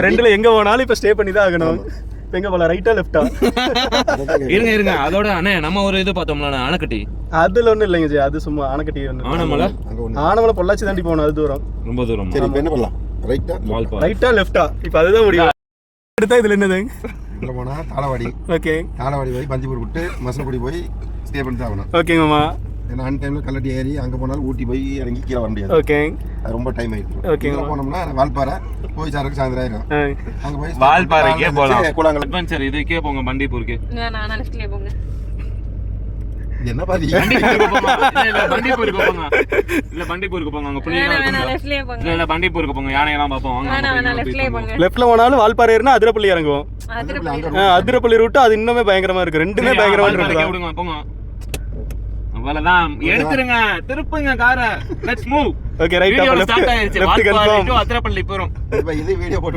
ரெண்டுல எங்க போனாலும் இப்ப ஸ்டே பண்ணி தான் ஆகணும். எங்க போல ரைட்டா லெஃப்டா? இருங்க அதோட அண்ணே நம்ம ஒரு இது பார்த்தோம்ல அணைக்கட்டி, அதுல ஒண்ணும் இல்லைங்க ஜி, அது சும்மா அணைக்கட்டி ஒண்ணு. ஆனமலை பொள்ளாச்சி தாண்டி போகணும், அது தூரம், ரொம்ப தூரம். சரி இப்ப என்ன பண்ணலாம்? ரைட்டா லெஃப்டா? இப்ப அதுதான் முடியும். எடுத்தா இதுல என்னது உள்ள போனா தாளவாடி. ஓகே, தாளவாடி போய் பஞ்சிபூர் விட்டு மசனகுடி போய் ஸ்டே பண்ணி தான் ஆகணும். ஓகேங்க மாமா. ஏன்னா அன் டைம்ல கல்லட்டி ஏறி அங்க போனாலும் ஊட்டி போய் இறங்கி கீழே வர முடியாது. ஓகே, அது ரொம்ப டைம் ஆயிடுச்சு. ஓகே, போனோம்னா வால்பாறை போய் சாருக்கு சாயந்தரம் ஆயிரும். அங்க போய் வால்பாறைக்கே போலாம். கூழாங்கல் அட்வென்ச்சர் இதுக்கே போங்க, பண்டிப்பூருக்கு. நான் லெஃப்ட்லயே போங்க. என்ன பாதி பண்டிப்பூருக்கு போங்க. இல்ல பண்டிப்பூருக்கு போங்க, அங்க புள்ளியெல்லாம் லெஃப்ட்லயே போங்க. இல்ல பண்டிப்பூருக்கு போங்க, யானையெல்லாம் பாப்போம். வாங்க லெஃப்ட்லயே போங்க. லெஃப்ட்ல போனாலும் வால்பாறை ஏறினா அதிரப்பள்ளி இறங்குவோம். அதிரப்பள்ளி ரூட் அது இன்னுமே பயங்கரமா இருக்கு. ரெண்டுமே பயங்கரமா இருக்கு. விடுங்க போங்க. அவ்வளவுதான், எடுத்துருங்க, திருப்புங்க கார. Let's move. Okay, right of left. Left confirm. Athirappilly போறோம். இது வீடியோ போட்டு